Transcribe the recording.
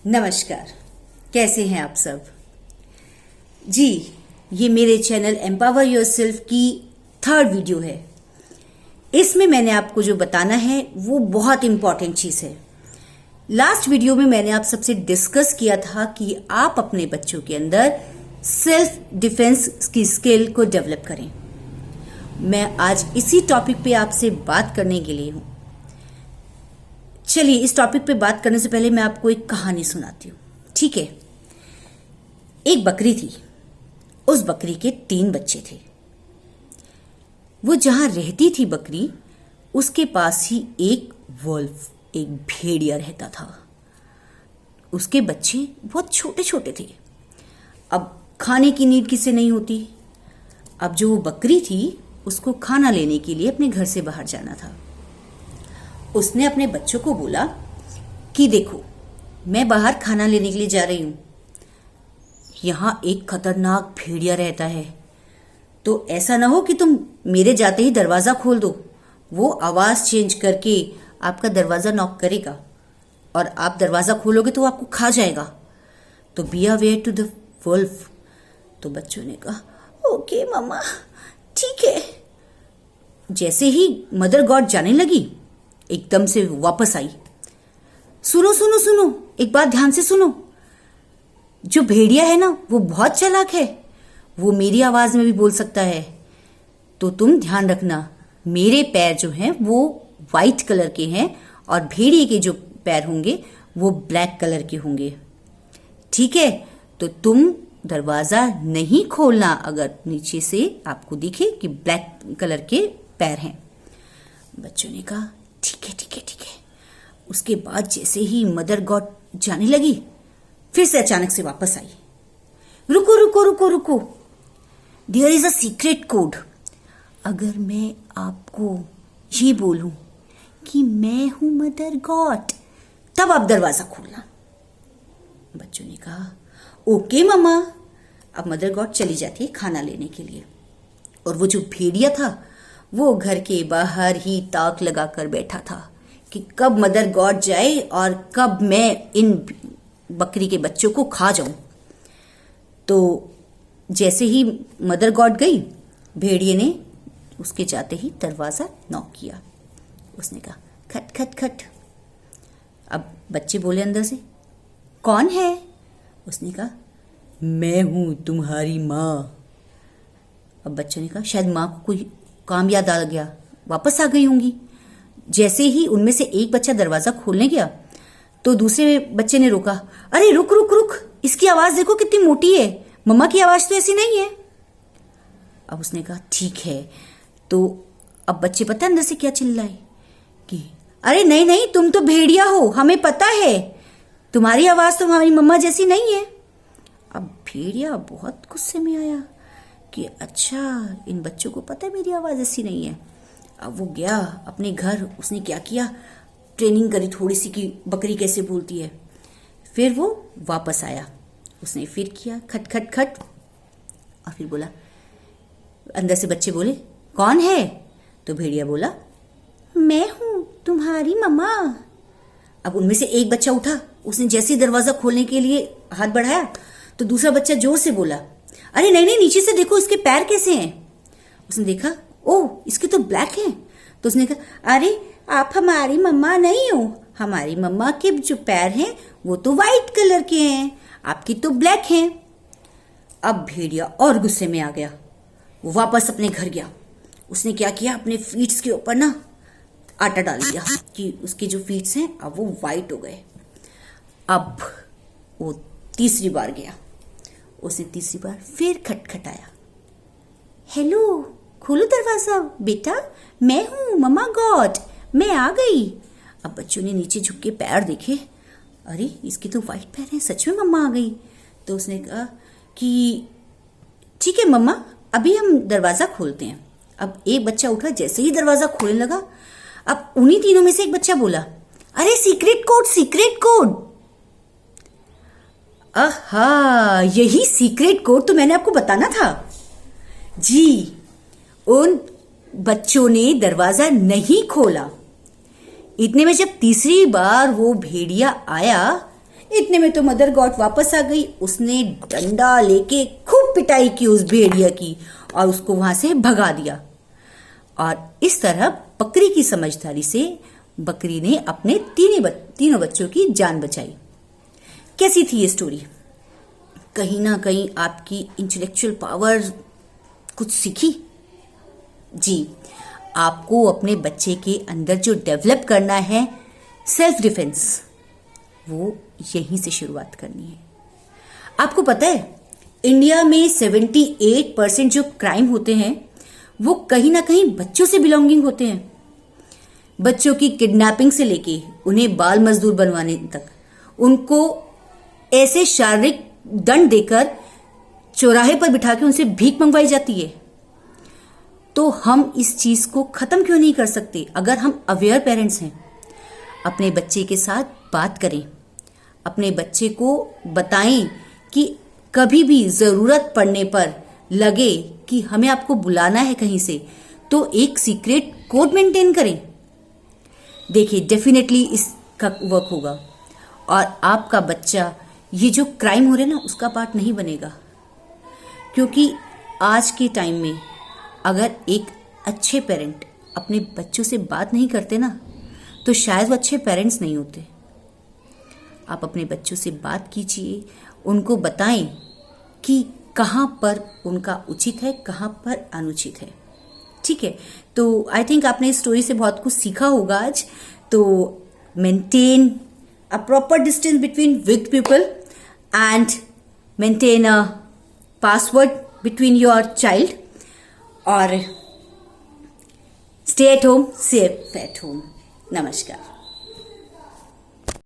नमस्कार, कैसे हैं आप सब जी। ये मेरे चैनल एम्पावर योरसेल्फ की 3rd वीडियो है। इसमें मैंने आपको जो बताना है वो बहुत इंपॉर्टेंट चीज़ है। लास्ट वीडियो में मैंने आप सबसे डिस्कस किया था कि आप अपने बच्चों के अंदर सेल्फ डिफेंस की स्किल को डेवलप करें। मैं आज इसी टॉपिक पे आपसे बात करने के लिए हूँ। चलिए, इस टॉपिक पे बात करने से पहले मैं आपको एक कहानी सुनाती हूँ, ठीक है। एक बकरी थी। उस बकरी के 3 बच्चे थे। वो जहां रहती थी बकरी, उसके पास ही एक वुल्फ, एक भेड़िया रहता था। उसके बच्चे बहुत छोटे छोटे थे। अब खाने की नीड किसे नहीं होती। अब जो वो बकरी थी उसको खाना लेने के लिए अपने घर से बाहर जाना था। उसने अपने बच्चों को बोला कि देखो, मैं बाहर खाना लेने के लिए जा रही हूं। यहां एक खतरनाक भेड़िया रहता है, तो ऐसा ना हो कि तुम मेरे जाते ही दरवाजा खोल दो। वो आवाज चेंज करके आपका दरवाजा नॉक करेगा और आप दरवाजा खोलोगे तो वो आपको खा जाएगा। तो be aware to the wolf. तो बच्चों ने कहा, ओके मम्मा, ठीक है। जैसे ही मदर गॉड जाने लगी, एकदम से वापस आई। सुनो सुनो सुनो, एक बात ध्यान से सुनो। जो भेड़िया है ना, वो बहुत चालाक है। वो मेरी आवाज में भी बोल सकता है। तो तुम ध्यान रखना, मेरे पैर जो हैं वो वाइट कलर के हैं और भेड़िए के जो पैर होंगे वो ब्लैक कलर के होंगे, ठीक है। तो तुम दरवाजा नहीं खोलना अगर नीचे से आपको दिखे कि ब्लैक कलर के पैर हैं। बच्चों ने कहा, ठीक है ठीक है ठीक है। उसके बाद जैसे ही मदर गॉड जाने लगी, फिर से अचानक से वापस आई। रुको रुको रुको रुको, there is a secret code. अगर मैं आपको ये बोलूं कि मैं हूं मदर गॉड, तब आप दरवाजा खोलना। बच्चों ने कहा, ओके मम्मा। अब मदर गॉड चली जाती है खाना लेने के लिए, और वो जो भेड़िया था वो घर के बाहर ही ताक लगाकर बैठा था कि कब मदर गॉड जाए और कब मैं इन बकरी के बच्चों को खा जाऊं। तो जैसे ही मदर गॉड गई, भेड़िए ने उसके जाते ही दरवाजा नॉक किया। उसने कहा, खट खट खट। अब बच्चे बोले अंदर से, कौन है? उसने कहा, मैं हूं तुम्हारी माँ। अब बच्चों ने कहा, शायद माँ को कोई काम याद आ गया, वापस आ गई होंगी। जैसे ही उनमें से एक बच्चा दरवाजा खोलने गया तो दूसरे बच्चे ने रोका, अरे रुक रुक रुक, इसकी आवाज देखो कितनी मोटी है, मम्मा की आवाज तो ऐसी नहीं है। अब उसने कहा, ठीक है। तो अब बच्चे पता अंदर से क्या चिल्लाए कि अरे नहीं नहीं, तुम तो भेड़िया हो, हमें पता है, तुम्हारी आवाज तो हमारी मम्मा जैसी नहीं है। अब भेड़िया बहुत गुस्से में आया कि अच्छा, इन बच्चों को पता है मेरी आवाज ऐसी नहीं है। अब वो गया अपने घर। उसने क्या किया, ट्रेनिंग करी थोड़ी सी कि बकरी कैसे बोलती है। फिर वो वापस आया, उसने फिर किया खट खट खट, और फिर बोला। अंदर से बच्चे बोले, कौन है? तो भेड़िया बोला, मैं हूं तुम्हारी मम्मा। अब उनमें से एक बच्चा उठा, उसने जैसे ही दरवाजा खोलने के लिए हाथ बढ़ाया तो दूसरा बच्चा जोर से बोला, अरे नहीं नहीं, नीचे से देखो, इसके पैर कैसे हैं। उसने देखा, ओह, इसके तो ब्लैक हैं। तो उसने कहा, अरे आप हमारी मम्मा नहीं हो, हमारी मम्मा के जो पैर हैं वो तो वाइट कलर के हैं, आपकी तो ब्लैक हैं। अब भेड़िया और गुस्से में आ गया। वो वापस अपने घर गया। उसने क्या किया, अपने फीट्स के ऊपर ना आटा डाल दिया कि उसके जो फीट्स हैं अब वो वाइट हो गए। अब वो तीसरी बार गया। उसने तीसरी बार फिर खटखटाया, हेलो, खोलो दरवाजा बेटा, मैं हूं मम्मा गॉड, मैं आ गई। अब बच्चों ने नीचे झुक के पैर देखे, अरे इसके तो वाइट पैर हैं, सच में मम्मा आ गई। तो उसने कहा कि ठीक है मम्मा, अभी हम दरवाजा खोलते हैं। अब एक बच्चा उठा, जैसे ही दरवाजा खोलने लगा, अब उन्हीं तीनों में से एक बच्चा बोला, अरे सीक्रेट कोड, सीक्रेट कोड। आहा, यही सीक्रेट कोड तो मैंने आपको बताना था जी। उन बच्चों ने दरवाजा नहीं खोला। इतने में जब तीसरी बार वो भेड़िया आया, इतने में तो मदर गॉट वापस आ गई। उसने डंडा लेके खूब पिटाई की उस भेड़िया की और उसको वहां से भगा दिया। और इस तरह बकरी की समझदारी से बकरी ने अपने तीनों बच्चों की जान बचाई। कैसी थी ये स्टोरी? कहीं ना कहीं आपकी इंटेलेक्चुअल पावर कुछ सीखी? जी, आपको अपने बच्चे के अंदर जो डेवलप करना है सेल्फ डिफेंस, वो यहीं से शुरुआत करनी है। आपको पता है इंडिया में 78% जो क्राइम होते हैं वो कहीं ना कहीं बच्चों से बिलोंगिंग होते हैं। बच्चों की किडनैपिंग से लेके उन्हें बाल मजदूर बनवाने तक, उनको ऐसे शारीरिक दंड देकर चौराहे पर बिठा के उनसे भीख मंगवाई जाती है। तो हम इस चीज को खत्म क्यों नहीं कर सकते? अगर हम अवेयर पेरेंट्स हैं, अपने बच्चे के साथ बात करें, अपने बच्चे को बताएं कि कभी भी जरूरत पड़ने पर लगे कि हमें आपको बुलाना है कहीं से, तो एक सीक्रेट कोड मेंटेन करें। देखिए, डेफिनेटली इसका वर्क होगा और आपका बच्चा ये जो क्राइम हो रहे हैं ना उसका पार्ट नहीं बनेगा। क्योंकि आज के टाइम में अगर एक अच्छे पेरेंट अपने बच्चों से बात नहीं करते ना, तो शायद वो अच्छे पेरेंट्स नहीं होते। आप अपने बच्चों से बात कीजिए, उनको बताएं कि कहाँ पर उनका उचित है, कहाँ पर अनुचित है। ठीक है, तो आई थिंक आपने इस स्टोरी से बहुत कुछ सीखा होगा आज। तो maintain a proper distance between with people and maintain a password between your child और stay at home, safe at home. नमस्कार।